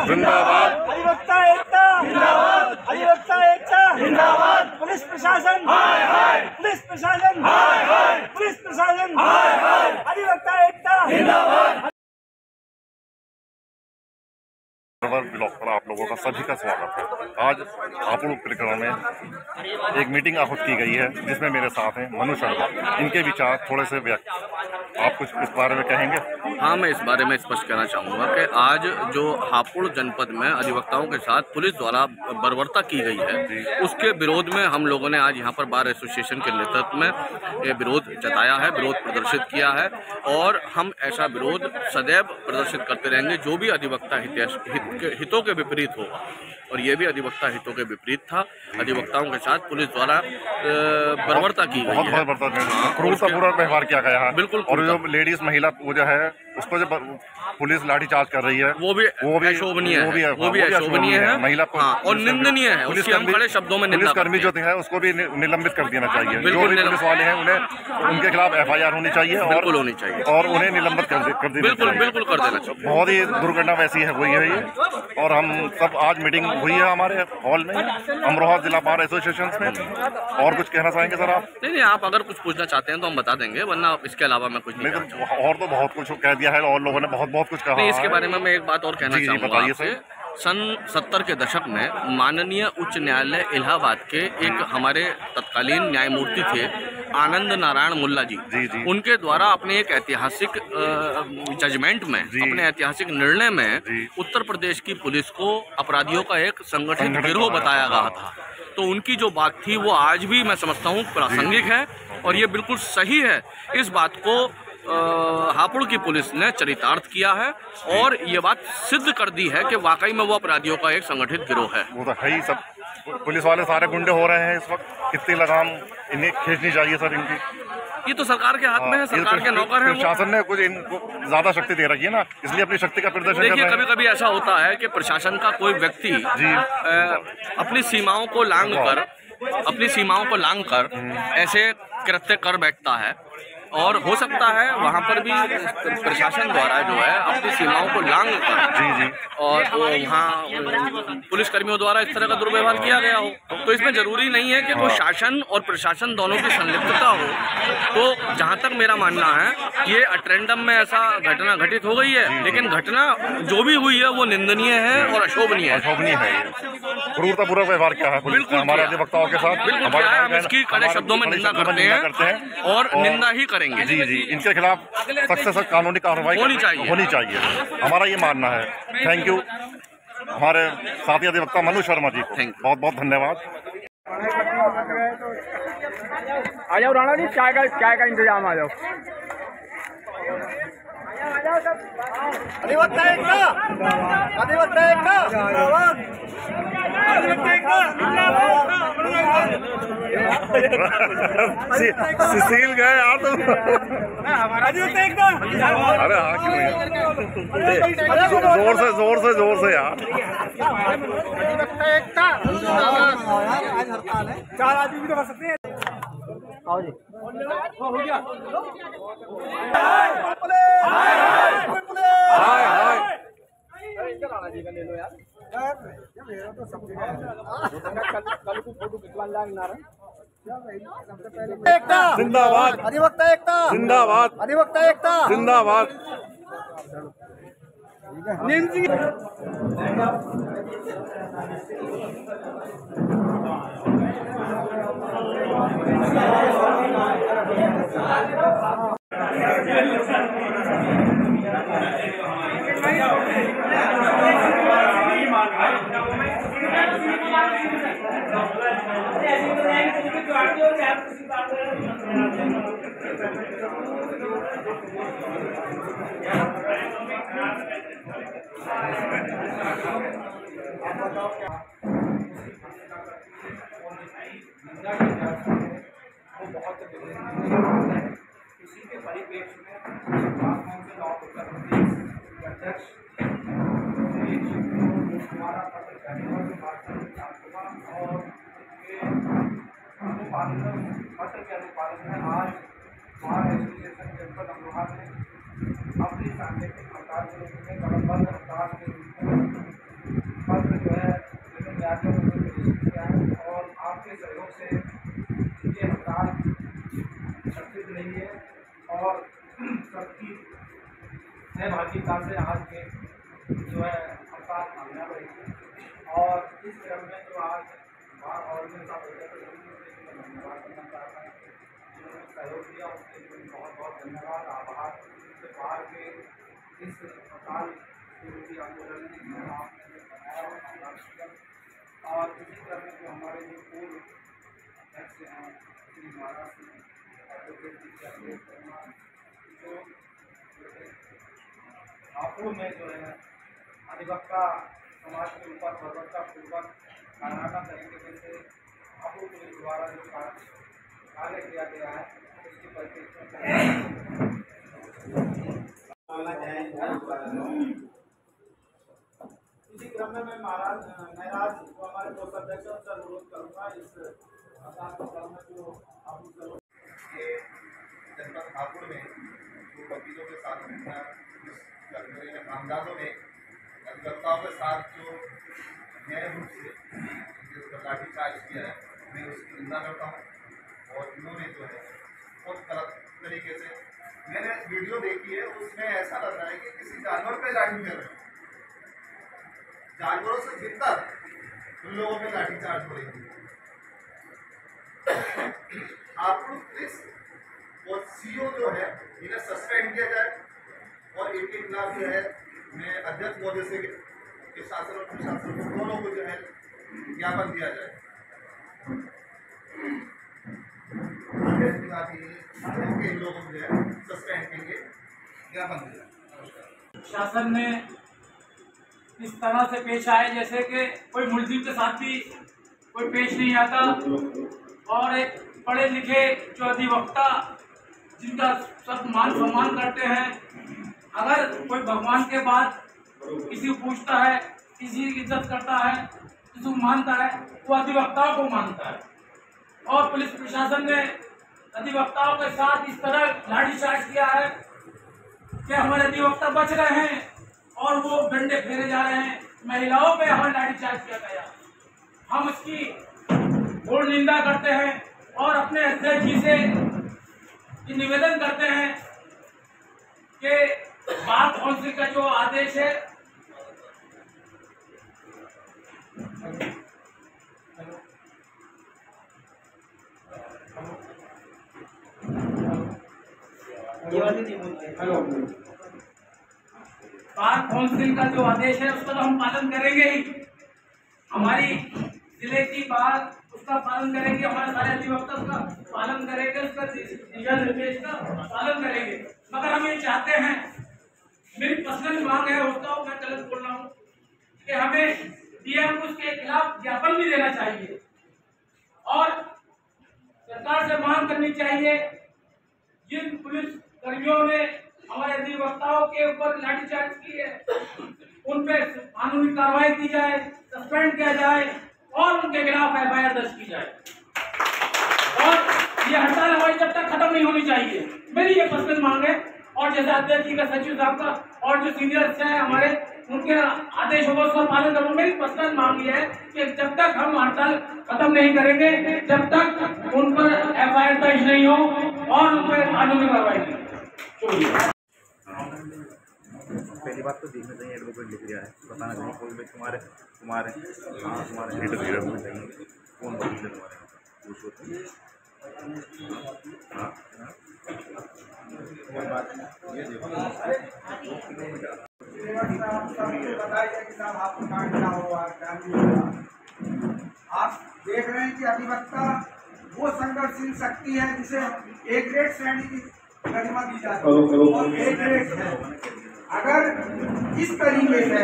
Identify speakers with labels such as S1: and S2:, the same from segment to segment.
S1: जिंदाबाद,
S2: अधिवक्ता एकता जिंदाबाद, अधिवक्ता एकता जिंदाबाद, पुलिस प्रशासन हाय हाय, पुलिस प्रशासन हाय हाय, पुलिस प्रशासन हाय हाय, अधिवक्ता एकता जिंदाबाद।
S1: ब्लॉक पर आप लोगों का सभी का स्वागत है। आज हापुड़ परिक्रमा में एक मीटिंग आहूत की गई है जिसमें मेरे साथ हैं मनु शर्मा। इनके विचार थोड़े से व्यक्त, आप कुछ इस बारे में कहेंगे?
S3: हाँ, मैं इस बारे में स्पष्ट कहना चाहूँगा कि आज जो हापुड़ जनपद में अधिवक्ताओं के साथ पुलिस द्वारा बर्बरता की गई है, उसके विरोध में हम लोगों ने आज यहाँ पर बार एसोसिएशन के नेतृत्व में ये विरोध जताया है, विरोध प्रदर्शित किया है और हम ऐसा विरोध सदैव प्रदर्शित करते रहेंगे जो भी अधिवक्ता हितों के विपरीत होगा। और ये भी अधिवक्ता हितों के विपरीत था। अधिवक्ताओं के साथ पुलिस द्वारा बर्बरता की गई है,
S1: क्रूरतापूर्वक व्यवहार किया गया है।
S3: बिल्कुल।
S1: और जो लेडीज महिला पूजा है उसको जो पुलिस लाठीचार्ज कर रही है
S3: वो भी अशोभनीय है, वो भी अशोभनीय है
S1: महिला
S3: और निंदनीय है। उसकी हम खड़े शब्दों में
S1: पुलिस कर्मी जो है उसको भी निलंबित कर देना चाहिए। जो भी पुलिस वाले हैं उन्हें उनके खिलाफ FIR होनी चाहिए और उन्हें निलंबित कर देना चाहिए।
S3: बिल्कुल कर देना चाहिए।
S1: बहुत ही दुर्घटना वैसी है हुई है ये। और हम सब आज मीटिंग हुई है हमारे हॉल में अमरोहा जिला बार एसोसिएशन में। और कुछ कहना चाहेंगे सर आप?
S3: नहीं, आप अगर कुछ पूछना चाहते हैं तो हम बता देंगे, वरना इसके अलावा मैं कुछ नहीं।
S1: और तो बहुत कुछ कह दिया है और लोगों ने बहुत कुछ कहा।
S3: इसके बारे में मैं एक बात और कहना चाहूँगा आपसे। सन 70 के दशक में माननीय उच्च न्यायालय इलाहाबाद के एक हमारे तत्कालीन न्यायमूर्ति थे आनंद नारायण मुल्ला जी। उनके द्वारा अपने एक ऐतिहासिक जजमेंट में, अपने ऐतिहासिक निर्णय में उत्तर प्रदेश की पुलिस को अपराधियों का एक संगठित गिरोह बताया गया था। तो उनकी जो बात थी वो आज भी मैं समझता हूँ प्रासंगिक है और ये बिल्कुल सही है। इस बात को हापुड़ की पुलिस ने चरितार्थ किया है और ये बात सिद्ध कर दी है कि वाकई में वो अपराधियों का एक संगठित गिरोह है।
S1: वो तो है ही। सब पुलिस वाले सारे गुंडे हो रहे हैं इस वक्त। कितनी लगाम इन्हें खींचनी चाहिए सर इनकी?
S3: ये तो सरकार के हाथ में है, सरकार के नौकर हैं।
S1: प्रशासन ने कुछ इनको ज्यादा शक्ति दे रखी है ना, इसलिए अपनी शक्ति का प्रदर्शन कर रहे हैं।
S3: कभी कभी ऐसा होता है कि प्रशासन का कोई व्यक्ति अपनी सीमाओं को लांघ कर ऐसे कृत्य कर बैठता है और हो सकता है वहाँ पर भी प्रशासन द्वारा जो है अपनी सीमाओं को लांघ कर और वहाँ पुलिस कर्मियों द्वारा इस तरह का दुर्व्यवहार किया गया हो। तो इसमें जरूरी नहीं है कि कोई शासन और प्रशासन दोनों की संलिप्तता हो। तो जहाँ तक मेरा मानना है ये अटेंडम में ऐसा घटना घटित हो गई है, लेकिन घटना जो भी हुई है वो निंदनीय है और अशोभनीय है।
S1: क्रूरतापूर्वक व्यवहार क्या है पुलिस का हमारे अधिवक्ताओं के साथ?
S3: बिल्कुल, हम इसकी कड़े शब्दों में निंदा करते हैं और निंदा ही करेंगे।
S1: जी इनके खिलाफ सख्त से सख्त कानूनी कार्रवाई होनी चाहिए, हमारा ये मानना है। थैंक यू हमारे साथी अधिवक्ता मनु शर्मा जी को बहुत बहुत धन्यवाद।
S2: आ जाओ राणा जी, चाय का इंतजाम आ जाओ। अधिवक्ता एकता, अधिवक्ता एकता जिंदाबाद, अधिवक्ता एकता जिंदाबाद।
S1: सील गए यार तुम।
S2: अधिवक्ता एकता।
S1: अरे हाँ क्यों जोर से यार।
S2: अधिवक्ता एकता आज हड़ताल है, 4 आदमी भी तो कर सकते हैं। आओ जी, हो गया। ले लो यार, तो सब कल को फोटो खिंचवा एकता
S1: जिंदाबाद,
S2: अधिवक्ता एकता
S1: जिंदाबाद,
S2: अधिवक्ता एकता
S1: जिंदाबाद।
S4: इसी के परिप्रेक्ष्य में उत्तर प्रदेश अध्यक्ष हमारा पत्र और पत्र के अनुपालन में आज बार एसोसिएशन जनपद अमरोहा में अपनी सांकेतिक हड़ताल के रूप में कड़बद्ध हड़ताल के रूप में पिता से आज के जो है हड़ताल मांगना पड़ी और इस क्रम में जो आज बार धन्यवाद करना चाहता है जिन्होंने सहयोग दिया उसके लिए बहुत बहुत धन्यवाद आभार से बाहर के इस हड़ताल विरोधी आंदोलन में आपने बनाया और इसी क्रम में जो हमारे जो पूर्व अध्यक्ष हैं श्री महाराज एडवोकेट जो हापुड़ में जो है अधिवक्ता समाज के ऊपर बर्बरतापूर्वक काराना तरीके से हापुड़ पुलिस द्वारा जो कार्य किया गया है उसकी परिप्रेक्ष्य इसी क्रम में मैं महाराज जो हमारे दो अध्यक्ष उनसे अनुरोध करूँगा इस जो
S5: जनपद हापुड़ में जो वकीलों के साथ कामगारों ने अधिवक्ताओं के साथ जो न्याय रूप से लाठीचार्ज किया है मैं उसकी निंदा करता हूँ और इन्होंने जो है बहुत गलत तरीके से मैंने वीडियो देखी है उसमें ऐसा लग रहा है कि किसी जानवर पे लाठी फेर रहे हैं। जानवरों से गिरकर उन लोगों पे लाठीचार्ज हो रही थी। हापुड़ पुलिस और सीओ जो है इन्हें सस्पेंड किया जाए और इनके खिलाफ जो है मैं अध्यक्ष महोदय से के शासन और प्रशासन दोनों को जो है ज्ञापन दिया जाए। इन लोगों को जो है सस्पेंड के लिए ज्ञापन दिया।
S6: शासन ने इस तरह से पेश आए जैसे कि कोई मुलजिम के साथ भी कोई पेश नहीं आता और एक पढ़े लिखे जो अधिवक्ता जिनका सब मान सम्मान करते हैं, अगर कोई भगवान के बाद किसी को पूछता है, किसी की इज्जत करता है, किसी को मानता है, वो अधिवक्ताओं को मानता है। और पुलिस प्रशासन ने अधिवक्ताओं के साथ इस तरह लाठीचार्ज किया है कि हमारे अधिवक्ता बच रहे हैं और वो डंडे फेरे जा रहे हैं। महिलाओं पे हमें लाठीचार्ज किया गया। हम उसकी घोर निंदा करते हैं और अपने अध्यक्ष जी से निवेदन करते हैं कि बार काउंसिल का जो आदेश है बार काउंसिल का जो आदेश है उसका तो हम पालन करेंगे ही। हमारी जिले की बार उसका पालन करेंगे, हमारे सारे अधिवक्ता उसका पालन करेंगे, उसका दिशा निर्देश का पालन करेंगे। मगर हम ये चाहते हैं, मेरी पर्सनल मांग है उसका, मैं गलत बोल रहा हूँ कि हमें डीएम उसके खिलाफ ज्ञापन भी देना चाहिए और सरकार से मांग करनी चाहिए जिन पुलिस कर्मियों ने हमारे अधिवक्ताओं के ऊपर लाठीचार्ज की है उन पे कानूनी कार्रवाई की जाए, सस्पेंड किया जाए और उनके खिलाफ एफआईआर दर्ज की जाए। और ये हड़ताल हमारी जब तक खत्म नहीं होनी चाहिए, मेरी ये पर्सनल मांग है। और जैसे अध्यक्ष जी का, सचिव साहब का और जो सीनियर्स हैं हमारे, उनके आदेश होगा उसका पालन करूँ। मेरी पर्सनल मांग ये है कि जब तक हम हड़ताल खत्म नहीं करेंगे, जब तक उन पर एफआईआर दर्ज नहीं हो और उन पर कानूनी कार्रवाई नहीं।
S7: पहली बात तो देखना चाहिए एडवोकेट लिख रहा है, बताना चाहिए कोई भी तुम्हारे तुम्हारे कौन वकील है तुम्हारे पूछो।
S4: बताइए कि साहब आपको कांड क्या हुआ, क्या नहीं हुआ। आप देख रहे हैं कि अधिवक्ता वो संघर्षशील शक्ति है जिसे एक ग्रेड श्रेणी की गरिमा दी जाती है और एक ग्रेड है। अगर इस तरीके से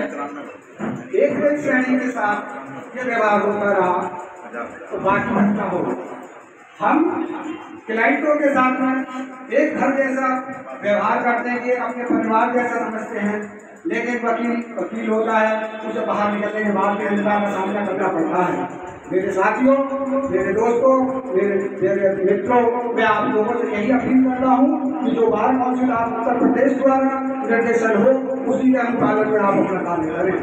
S4: एक ग्रेड श्रेणी के साथ ये व्यवहार होता रहा तो बाकी क्या होगा। हम क्लाइंटों के साथ में एक घर जैसा व्यवहार करते हैं कि अपने परिवार जैसा समझते हैं, लेकिन वकील होता है, उसे बाहर निकलने के बाद भी इंतजार का सामना करना पड़ता है। मेरे साथियों, मेरे दोस्तों, मेरे मित्रों, मैं आप लोगों से यही अपील कर रहा हूँ कि जो बार काउंसिल आप उत्तर प्रदेश द्वारा निर्देशन हो उसी के अनुपालन में आप अपना कार्य करें।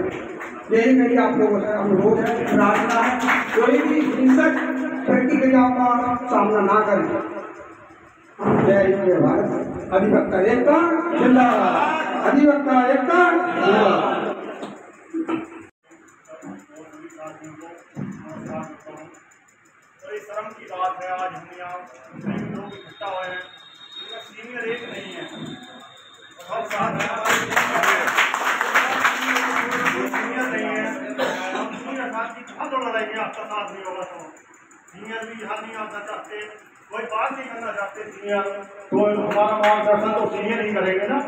S4: यही मेरी आप लोगों से अनुरोध है, प्रार्थना है। कोई भी हिंसक प्रतिक्रियाओं का सामना ना करें। जय हिंद, जय भारत। अधिवक्ता एकता जिंदाबाद। अधिवक्ता एकता।
S2: बड़ी शर्म की बात है, आज हम यहाँ कई लोग इकट्ठा हुए हैं, इनका सीनियर एक नहीं है, और साथ में सीनियर नहीं है। हम सीनियर साथ की कहाँ दौड़ लड़ाएंगे, आपका साथ नहीं होगा तो सीनियर भी यहाँ नहीं आना चाहते, कोई बात नहीं करना चाहते सीनियर, तो हमारा मार्गदर्शन तो सीनियर ही करेंगे ना।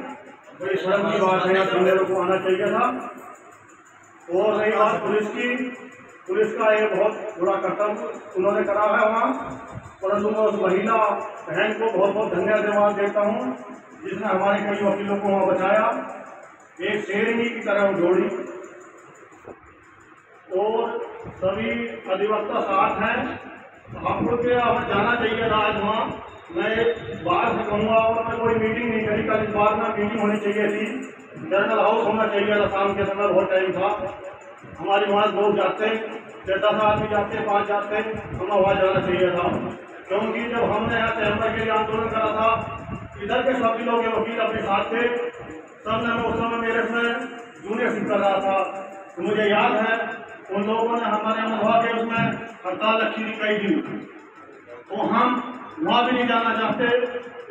S2: बड़ी शर्म की बात है, सीनियरों को आना चाहिए था। और रही बात पुलिस की, पुलिस का ये बहुत बुरा कर्तव्य उन्होंने करा है वहाँ, परंतु मैं उस महिला बहन को बहुत बहुत धन्यवाद देता हूँ जिसने हमारे कई वकीलों को वहाँ बचाया, एक शेरनी की तरह वो जोड़ी। और सभी अधिवक्ता साथ हैं, हम लोग के हमें जाना चाहिए था आज वहाँ। मैं बाहर से कहूँगा, और मैं कोई मीटिंग नहीं करी, कल इस बार में मीटिंग होनी चाहिए थी, जनरल हाउस होना चाहिए था, शाम के समय बहुत टाइम था। हमारे वहाँ लोग जाते हैं, 10 आदमी जाते हैं, 5 जाते हैं, हमें वहाँ जाना चाहिए था। क्योंकि जब हमने यहाँ चैम्बर के लिए आंदोलन करा था, इधर के सभी लोग वकील अपने साथ थे, सब ने उस समय मेरे में जूनियर कर रहा था। तो मुझे याद है उन लोगों ने हमारे अमरवा के उसमें हड़ताल रखी थी कई दिन, तो हम वहाँ भी नहीं जाना चाहते।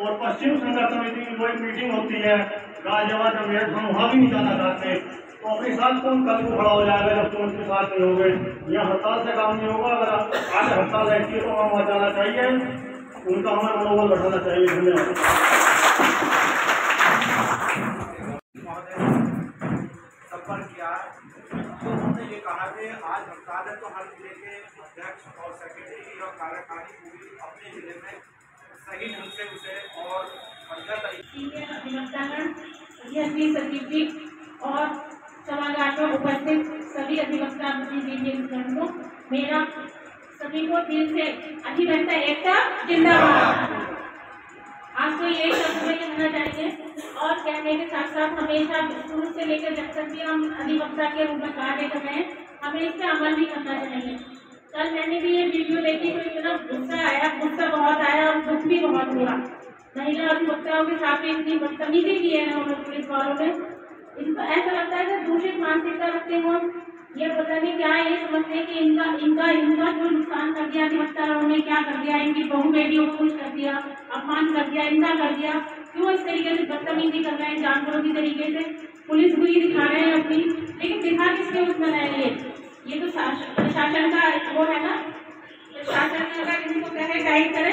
S2: और पश्चिम संघर्ष समिति की कोई मीटिंग होती है गाजियाबाद में, हम वहाँ भी नहीं जाना चाहते। तो अपने साथ कौन कल को खड़ा हो जाएगा जब तुम उसके साथ नहीं होगे? यह हड़ताल से काम नहीं होगा। अगर आगे हड़ताल रहती है तो हमें वहाँ जाना चाहिए, उनका हमें मनोबल बढ़ाना चाहिए। धन्यवाद।
S5: संपर्क किया तो हमने ये कहा कि आज हड़ताल है तो हर जिले के अध्यक्ष और सेक्रेटरी और कार्यकारी पूरी अपने जिले में सही ढंग से उसे और बढ़िया तरीके
S8: और सभागार में उपस्थित सभी अधिवक्ता को मेरा सभी को दिल से अधिवक्ता एकता जिंदाबाद। आज तो यही शब्द में कहना चाहिए और कहने के साथ साथ हमेशा शुरू से लेकर जब तक भी हम अधिवक्ता के रूप में कार्य कर रहे हैं, हमें इस पर अमल भी करना चाहिए। कल मैंने भी ये वीडियो देखी तो इतना गुस्सा बहुत आया और दुख भी बहुत हुआ। महिला अधिवक्ताओं के साथ इतनी बदतमीजी की है ना पुलिस वालों ने, इनको ऐसा लगता है कि दूषित मानसिकता रखते हो। ये पता नहीं क्या ये समझते हैं कि इनका जो नुकसान कर दिया अधिवक्ताओं ने, क्या कर दिया, इनकी बहू बेटियों को कुछ कर दिया, अपमान कर दिया, इनका कर दिया, क्यों इस तरीके से बदतमीजी कर रहे हैं जानवरों की तरीके से। पुलिस भी दिखा रहे हैं अपनी, लेकिन दिखा किसके उसमें रहे? ये तो शासन का वो है ना, शासन अगर इनको कहे गाइड करे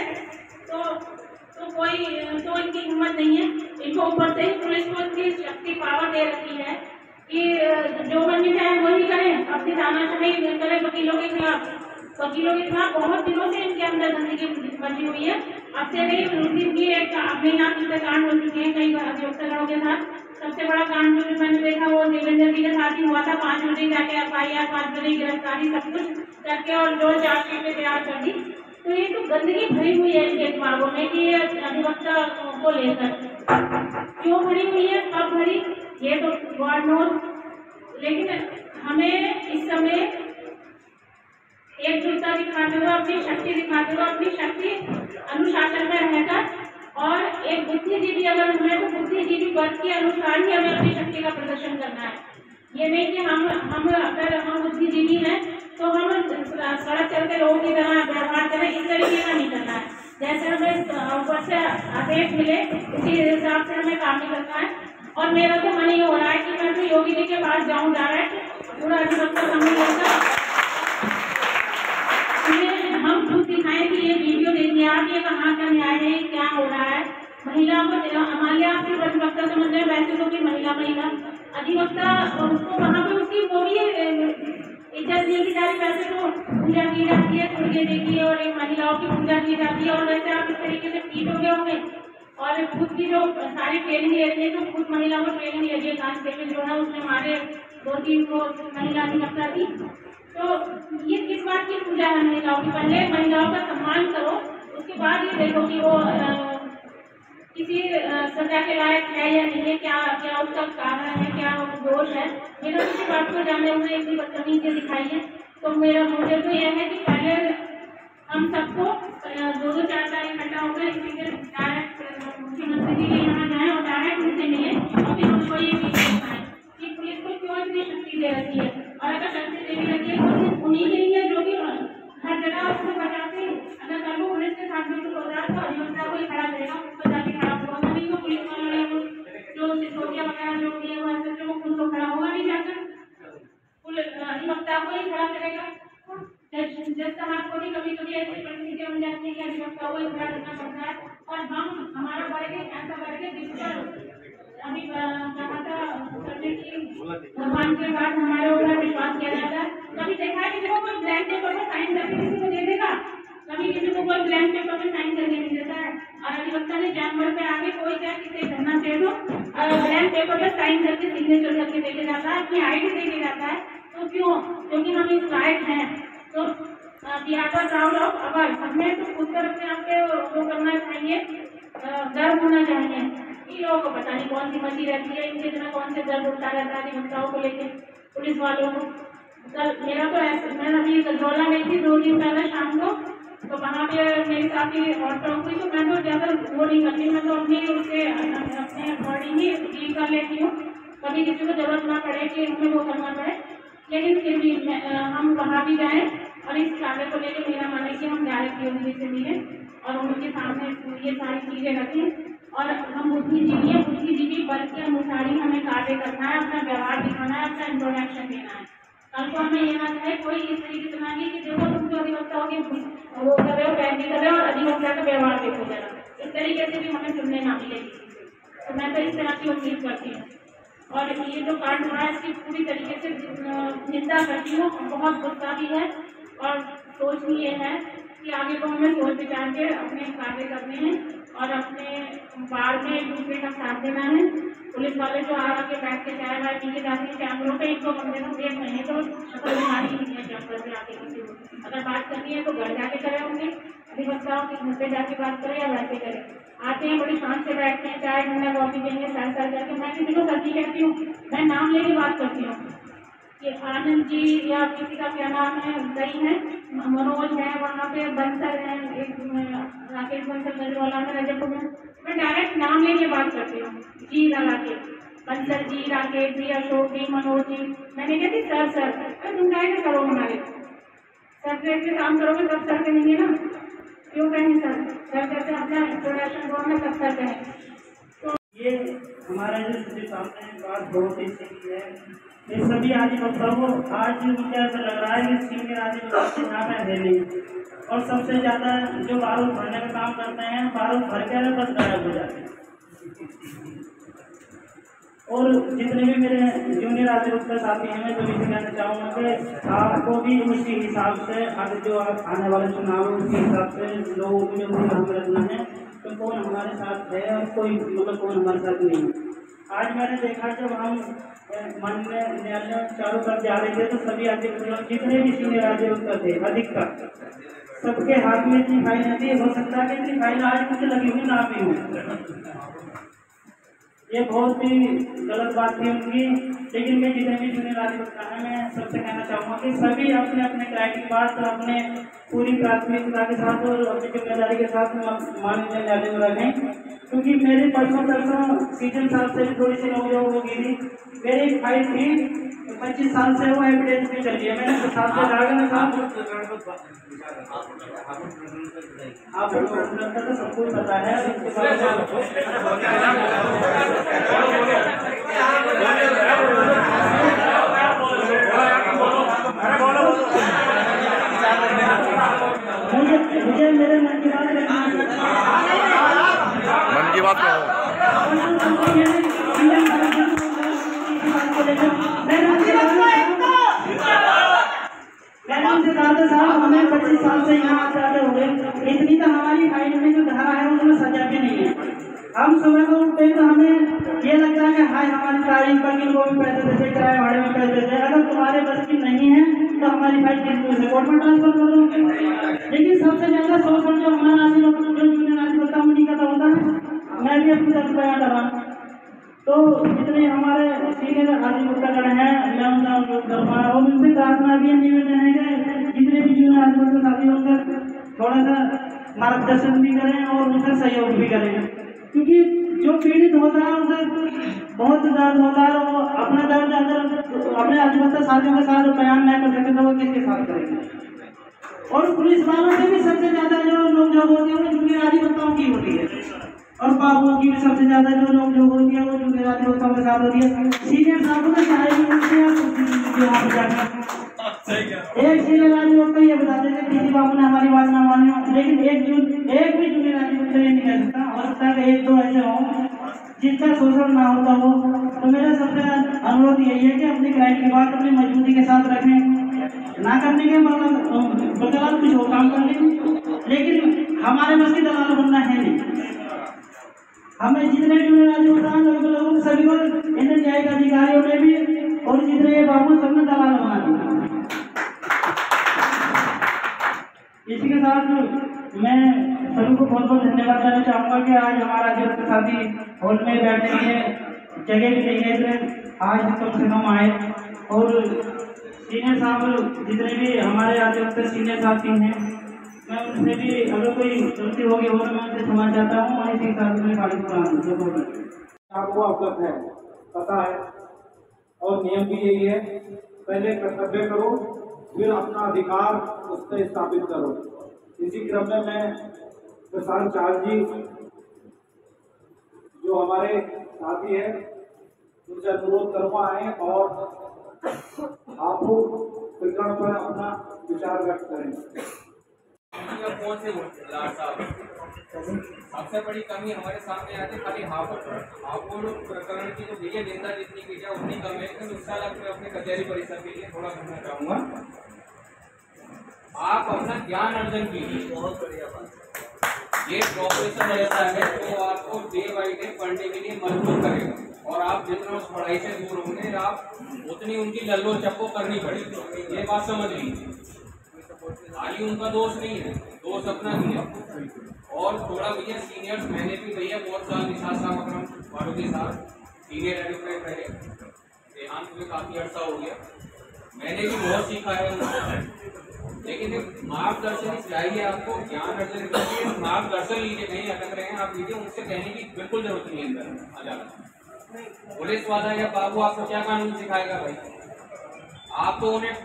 S8: तो कोई तो इनकी हिम्मत नहीं है। इनको ऊपर से पुलिस को इतनी शक्ति पावर दे रखी है कि जो बनने चाहे वही करें, अपनी तानाशाही करें वकीलों के खिलाफ। वकीलों के खिलाफ बहुत दिनों से इनके अंदर गंदगी बची हुई है। अब से नहीं, उस दिन की एक अपने यहाँ कितने कांड हो चुके हैं कई अधिवक्ताओं के साथ। सबसे बड़ा कांड जो मैंने देखा वो देवेंद्र जी के साथ ही हुआ था। 5 बजे जाके FIR, 5 बजे गिरफ्तारी, सब कुछ करके और जो चार्जशीट तैयार कर दी। तो ये तो गंदगी भरी हुई है इनके दिमागों में कि अधिवक्ता को लेकर क्यों भरी हुई है, कब भरी, ये तो गॉड नोज। लेकिन हमें इस समय एकजुटता दिखाते हुए, अपनी शक्ति दिखाते हुए, अपनी शक्ति अनुशासन में रहकर, और एक बुद्धिजीवी अगर हुए तो बुद्धिजीवी वर्ग के अनुसार ही हमें अपनी शक्ति का प्रदर्शन करना है। ये नहीं कि हम अगर हम बुद्धिजीवी हैं तो हम सड़क चलते लोगों की तरह व्यवहार करें, इस तरीके का नहीं करना है। जैसे हमें ऊपर से आदेश मिले उसी हिसाब से हमें काम नहीं करना है। और मेरा तो मन ये हो रहा है कि मैं तो योगी जी के पास जाऊँ डायरेक्ट, पूरा अधिवक्ता सम्मेलन हम खुद दिखाएं कि ये वीडियो देखिए आप, ये कहाँ का न्याय है, क्या हो रहा है। महिला को हमारे यहाँ सिर्फ अधिवक्ता समझ रहे हैं, वैसे तो भी महिला अधिवक्ता उसको वहाँ पे उसकी वो भी इज्जत नहीं की जाती। वैसे तो पूजा की जाती है, दुर्गे देखिए, और एक महिलाओं की पूजा की जाती है। और वैसे आप इस तरीके से पीट हो गए होंगे। और खुद की जो सारी ट्रेनिंग ले रही है, तो खुद महिला को ट्रेनिंग ले रही है, कांस्टेबल जो है उसने हमारे 2-3 को महिला अधिवक्ता थी। तो ये किस बात की पूजा है महिलाओं की? पहले महिलाओं का सम्मान करो, उसके बाद ये देखो कि वो किसी सजा के लायक है या नहीं है, क्या उसका कारण है, क्या दोष है। मेरा किसी बात को जाने हुए इतनी बदतमीजी दिखाई है। तो मेरा मुझे तो यह है कि पहले हम सबको 2-2, 4-4 इकट्ठा होकर इसी के डायरेक्ट मुख्यमंत्री जी के यहाँ जाए और डायरेक्ट उनसे मिले और फिर उनको दे रखी है। और अगर शक्ति देवी रखी है तो सिर्फ उन्हीं की है जो कि हर जगह उसको बचाते हैं। अगर कल को पुलिस के साथ भी कुछ हो रहा है तो अधिवक्ता को ही खड़ा करेगा, उसको जाके खड़ा होगा, कभी तो पुलिस वाले जो सिसोदिया वगैरह जो भी है वो ऐसे जो खुद तो खड़ा होगा नहीं, जाकर अधिवक्ता को ही खड़ा करेगा। जज साहब को भी कभी कभी ऐसी परिस्थितियां बन जाती है कि अधिवक्ता को ही खड़ा करना पड़ता है। और हम हमारा वर्ग ऐसा वर्ग है जिस पर अभी कहा था करने की भगवान के बाद हमारे ऊपर विश्वास किया जाता है। कभी देखा है किसी को कोई ब्लैंक पेपर पर साइन करके किसी को दे देगा, कभी किसी को कोई ब्लैंक पेपर पर साइन करके नहीं देता है। और अधिवक्ता ने जानवर पे आगे कोई चाहे किसे धरना दे दो ब्लैंक पेपर पर साइन करके सिग्नेचर करके देके जाता है, अपनी आईडी देके जाता है। तो क्यों? क्योंकि हम इस लायक हैं। तो प्राउड ऑफ अवर हमें तो खुद पर अपने आप के वो करना चाहिए, गर्व होना चाहिए। इन लोगों को पता नहीं कौन सी मची रहती है, इनके इतना कौन से गर्व उठता रहता है अधिवक्ताओं को लेकर, पुलिस वालों को। कल मेरा तो ऐसा, मैं अभी गजरौला गई थी 2 दिन पहले शाम को, तो वहाँ पे मेरे साथ ही और टॉक हुई, तो मैं तो ज़्यादा वो नहीं करती, मैं तो अपनी उससे अपने अकॉर्डिंग ही डील कर लेती हूँ। कभी किसी को जरूरत ना पड़े कि हमें वो करना पड़े, लेकिन फिर भी हम वहाँ भी जाएँ और इस कार्य को लेकर मेरा मानना है कि हम डायरेक्ट योगी से मिलें और उनके सामने ये सारी चीज़ें रखें। और हम बुद्धिजीवी हैं, बुद्धिजीवी वर्ग के अनुसार ही हमें कार्य करना है, अपना व्यवहार दिखाना है, अपना इंट्रोडक्शन देना है। कल को हमें ये ना चाहे कोई इस तरीके से मांगे कि देखो तुम जो अधिवक्ता होगी वो कर रहे हो, पैरवी कर रहे हो और अधिवक्ता का व्यवहार देखो जरा, इस तरीके से भी हमें सुनने ना मिले किसी से। तो मैं तो इस तरह की उम्मीद करती हूँ। और ये जो कांड हुआ है इसकी पूरी तरीके से निंदा करती हूँ, बहुत गुस्सा भी है। और सोच भी ये है कि आगे को हमें सोच विचार के अपने कार्य करने हैं और अपने बाढ़ में एक दूसरे का साथ देना है। पुलिस वाले जो आके बैठ के चाय वाय पी के जाते हैं कैमरों पे, इनको कम से कम देख नहीं तो शक्ल बीमारी नहीं है कैमरे पे आके किसी को। अगर बात करनी है तो घर जाके करे होंगे, अधिवक्ताओं के घर पे जाके बात करें या वैसे करें। आते हैं बड़ी शांत से बैठते हैं, चाय ठंडा कॉफी देंगे, सर करके। मैं किसी को सच्ची कहती हूँ, मैं नाम लेके बात करती हूँ कि आनंद जी या किसी का क्या नाम है, गई है, मनोज है, वहाँ पे बंसर है, एक राकेश बंसल गजरौला में, रजतपुर में। मैं डायरेक्ट नाम लेके बात करती हूँ, जी लगा के, बंसर जी, राकेश जी, अशोक जी, मनोज जी। मैंने कहती सर सर, अरे तुम क्या करो हमारे सर से काम करोगे तब सर कहेंगे ना, क्यों कहेंगे सर? सर कहते अपना इंट्रोडक्शन दो में तब सर कहें।
S2: ये हमारा जो सामने बात बहुत ही सही है। ये सभी अधिवक्ताओं को आज मुझे ऐसा लग रहा है कि सीनियर अधिवक्ता यहाँ पे है नहीं, और सबसे ज़्यादा जो बारूद भरने का काम करते हैं, बारूद भर के बस गायब हो जाते हैं। और जितने भी मेरे जूनियर अधिवक्ता साथी हैं, मैं तो इसे कहना चाहूँगा कि आपको भी उसी हिसाब से आगे जो आने वाले चुनाव उसी हिसाब से लोगों को जो ध्यान रखना है तो कौन हमारे साथ है और कोई मतलब कौन हमारे साथ नहीं है। आज मैंने देखा जब हम माननीय न्यायालय चारों तरफ जा रहे थे तो सभी अधिवक्ता जितने भी सीनियर अधिवक्ता थे अधिकतर सबके हाथ में इतनी फाइल थी, हो सकता है कि इतनी फाइल आज मुझे लगी हुई ना भी हो। ये बहुत ही गलत बात थी उनकी। लेकिन मैं जितने भी जूनियर अधिवक्ता हैं, मैं सबसे कहना चाहूँगा कि सभी अपने अपने क्राइम की बात अपने पूरी प्राथमिकता के साथ और अपनी जिम्मेदारी के साथ माननीय न्यायालय में रखें। क्योंकि मेरे परसों सीजन साहब से भी थोड़ी सी नौकरियों हो गई थी। मेरी एक फाइल थी 25 साल से, वो एविडेंस भी चली है। मैंने साहब से लागन साहब आपको तो सबको पता है मुझे मेरे मन की बात मैंने उनसे कहा था साहब हमें 25 साल से यहाँ आते हो गए, इतनी तो हमारी फाइल में जो धारा है उसमें सजा भी नहीं है। हम सुबह को उठते तो हमें ये लगता है कि हाय हमारी तारीख पर किन को भी पैसे देते, किराए भाड़े में पैसे देते। अगर तुम्हारे बस की नहीं है तो हमारी फाइल किस कोर्ट में ट्रांसफर कर दो। लेकिन सबसे ज़्यादा शोषण जो हमारा अधिवक्ता मुझे का होता है, मैं भी अपनी तरफ बयान कर रहा हूँ। तो जितने हमारे सीनियर अधिवक्तागण हैं, मैं उनका अनुरोध करूँगा और उनसे प्रार्थना भी निवेदन है कि जितने भी जूनियर अधिवक्ता साथी होंगे थोड़ा सा मार्गदर्शन भी करें और उनका सहयोग भी करें। क्योंकि जो पीड़ित होता है उसे बहुत दर्द होता है, वो अपना दर्द अगर अपने अधिवक्ता साथियों के साथ बयान नहीं कर सकते तो वो किसके साथ करेंगे। और पुलिस वालों से भी सबसे ज्यादा जो लोग जो होती है वो जूनियर अधिवक्ताओं की होती है, और बाबुओं की भी सबसे ज्यादा जो लोग जो होती है वो जूनियर अधिवक्ताओं के साथ होती है। सीनियर साहब को चाहे भी उनसे यहाँ पर जाकर एक सीनियर अधिवक्ता ये बताते थे किसी बाबू ने हमारी बात ना मानी हो, लेकिन एक भी जूनियर अधिवक्ता ये नहीं कह सकता। हो सकता है एक दो ऐसे हों जिसका शोषण ना होता हो। तो मेरा सबसे अनुरोध यही है कि अपने क्लाइंट की बात अपनी मजबूती के साथ रखें, ना करने के बदलाव कुछ और काम कर लें, लेकिन हमारे बस की दलाल बनना है नहीं। हमें जितने जूनियर अधिवक्ता हैं सभी को इन न्यायिक अधिकारियों ने भी और जितने ये बाबू सबने दलाल बना दिया। इसी के साथ मैं सभी को बहुत बहुत धन्यवाद देना चाहूँगा कि आज हमारा अधिवक्ता साथी हॉल में बैठने के लिए जगह भी नहीं है, इसलिए आज कम से कम आए। और सीनियर साहब जितने भी हमारे अधिवक्ता सीनियर साथी हैं, मैं उनसे भी अगर कोई गलती होगी हो तो मैं उनसे क्षमा चाहता हूँ। और इसी के साथ में
S9: आपको अवगत है, पता है, और नियम भी यही है, पहले कर्तव्य करो फिर अपना अधिकार उस पर स्थापित करो। इसी क्रम में मैं प्रशांत चाल जी जो हमारे साथी हैं उनसे अनुरोध करवा है और आप प्रकरण पर अपना विचार व्यक्त करें।
S6: कौन से सबसे बड़ी कमी हमारे सामने आती है खाली हापुड़ प्रकरण की जो विजय निंदा जितनी की जाए उतनी कम है। लेकिन इस साल मैं अपने कचहरी परिसर के लिए थोड़ा कहना चाहूँगा, आप अपना ज्ञान अर्जन कीजिए। बहुत बढ़िया बात। ये प्रोफेशन रहता है तो आपको डे बाई डे पढ़ने के लिए मजबूर करेगा, और आप जितना उस पढ़ाई से दूर होंगे आप उतनी उनकी लल्लो चप्पो करनी पड़ेगी। ये बात समझ लीजिए। खाली उनका दोष नहीं है, दोष अपना भी है। और थोड़ा भैया सीनियर्स, मैंने भी भैया बहुत साल निशाद साहब अकरम वालों के साथ सीनियर एडवोकेट रहे, देहांत में काफ़ी अर्सा हो गया, मैंने भी बहुत सीखा है उनसे। लेकिन एक मार्गदर्शन चाहिए आपको, ज्ञान अर्जन कीजिए, मार्गदर्शन लीजिए, नहीं अटक रहे हैं आप लीजिए, उनसे कहने की बिल्कुल जरूरत नहीं है। अंदर आ जाना पुलिस वाला या बाबू आपको क्या कानून सिखाएगा भाई? आप तो उन्हें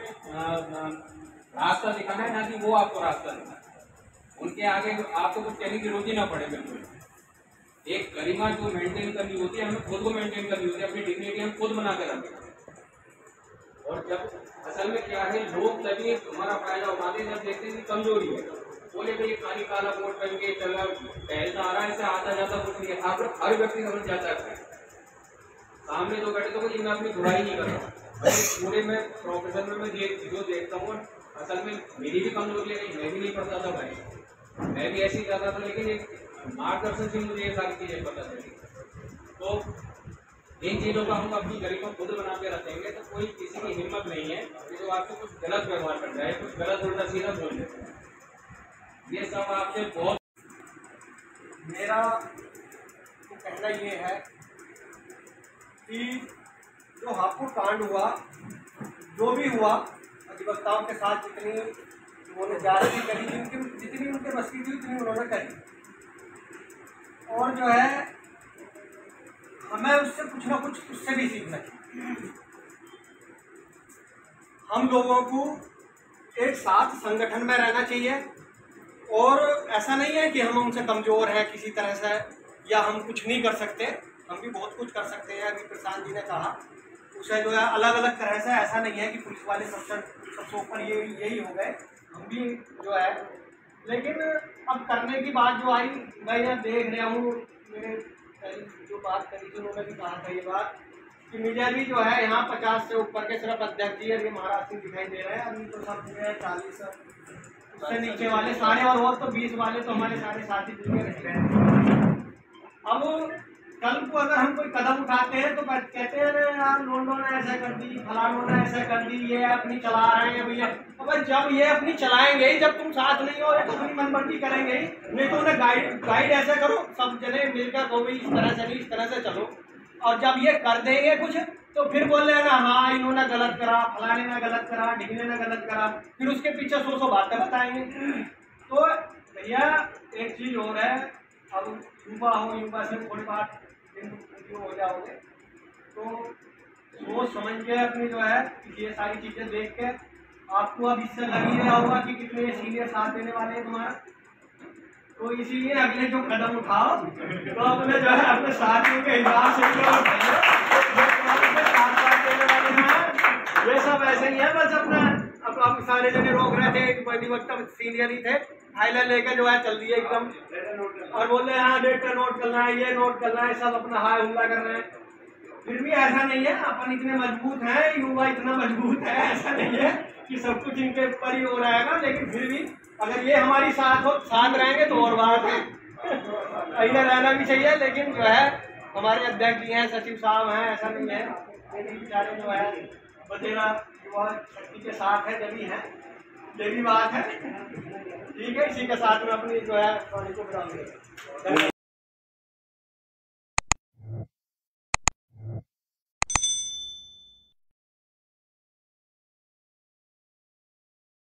S6: रास्ता दिखाना है, ना कि वो आपको रास्ता दिखाना। उनके आगे आपको कुछ कहने की जरूरत ही ना पड़े। बिल्कुल एक गरिमा जो मेंटेन करनी होती है, हमें खुद को मेंटेन करनी होती है, अपनी डिग्निटी हम खुद बना कर रखें। और जब असल में क्या है, लोग तभी हमारा फायदा उठाते हैं जब देखते हैं कि कमजोरी है। बोले भाई खाली काला कोट पहन के चला टहलता आ रहा है, ऐसे आता जाता कुछ नहीं है। आप हर व्यक्ति समझ जाता है, सामने तो बैठे तो मैं अपनी बुराई नहीं कर रहा। पूरे में प्रोफेशन में मैं जो देखता हूँ, असल में मेरी भी कमजोरी है, मैं भी नहीं पढ़ता था भाई, मैं भी ऐसे ही जाता था। लेकिन एक मार्गदर्शन से मुझे ये सारी चीज़ें पता चली। तो इन चीज़ों का हम अपनी गरीबों खुद बना के रखेंगे तो कोई किसी की हिम्मत नहीं है कि जो आपसे कुछ गलत व्यवहार कर जाए, कुछ गलत उल्टा सीधा बोल देते। ये सब आपसे बहुत
S9: मेरा तो कहना ये है कि जो हापुड़ कांड हुआ, जो भी हुआ, अधिवक्ताओं के साथ जितनी उन्होंने ज्यादती करी, जितनी उनके बस की थी उतनी उन्होंने करी। और जो है हमें उससे कुछ ना कुछ उससे भी सीखना चाहिए। हम लोगों को एक साथ संगठन में रहना चाहिए, और ऐसा नहीं है कि हम उनसे कमजोर हैं किसी तरह से या हम कुछ नहीं कर सकते। हम भी बहुत कुछ कर सकते हैं। अभी प्रशांत जी ने कहा उसे जो है अलग अलग तरह से, ऐसा नहीं है कि पुलिस वाले सबसे ऊपर यही हो गए, हम भी जो है। लेकिन अब करने की बात जो आई, मैं यह देख रहा हूँ, मेरे जो बात करी थी उन्होंने भी कहा था ये बात कि मीडिया भी जो है यहाँ 50 से ऊपर के सिर्फ अध्यक्ष जी और ये महाराज सिंह दिखाई दे रहे हैं। अभी तो सब जो है 40 उससे नीचे वाले सारे, और तो 20 वाले तो हमारे सारे साथी दुनिया रह रहे हैं। अब कल को अगर हम कोई कदम उठाते हैं तो कहते हैं अरे यार लोंडो ने ऐसा कर दी, फलानों ने ऐसा कर दी, ये अपनी चला रहे हैं भैया। अब जब ये अपनी चलाएंगे, जब तुम साथ नहीं हो तो अपनी मनमर्जी करेंगे, नहीं तो उन्हें गाइड ऐसा करो, सब जने मिलकर को भी इस तरह से नहीं, इस तरह से चलो। और जब ये कर देंगे कुछ तो फिर बोल रहे ना हाँ इन्होंने गलत करा, फलाने ने गलत करा, ढिगने ने गलत करा, फिर उसके पीछे 100 बातें बताएंगे। तो भैया एक चीज और है, अब युवा हो, युवा से थोड़ी बात हो जाओगे तो सोच समझ के अपनी जो है ये सारी चीज़ें देख के आपको अब इससे लग ही रहा होगा कि कितने सीनियर साथ देने वाले हैं तुम्हारा। तो इसीलिए अगले जो कदम उठाओ तो अपने जो है अपने साथियों के हिसाब से ये सब ऐसे ही है। बस अपना अब सारे जने रोक रहे थे, एक अधिवक्ता सीनियर ही थे, फाइल लेकर जो है चल दिए एकदम और बोल रहे हैं हाँ डेट का नोट करना है, ये नोट करना है, सब अपना हाय हुल्ला कर रहे हैं। फिर भी ऐसा नहीं है, अपन इतने मजबूत हैं, युवा इतना मजबूत है, ऐसा नहीं है कि सब कुछ इनके ऊपर ही हो रहेगा। लेकिन फिर भी अगर ये हमारी साथ रहेंगे तो और बात है, ऐसा रहना भी चाहिए। लेकिन जो है हमारे अध्यक्ष जी हैं, सचिव साहब हैं, ऐसा नहीं है, लेकिन बेचारे जो है बतेरा युवा शक्ति के साथ है, जब भी है, ये भी बात है। ठीक है, इसी के साथ में अपनी जो है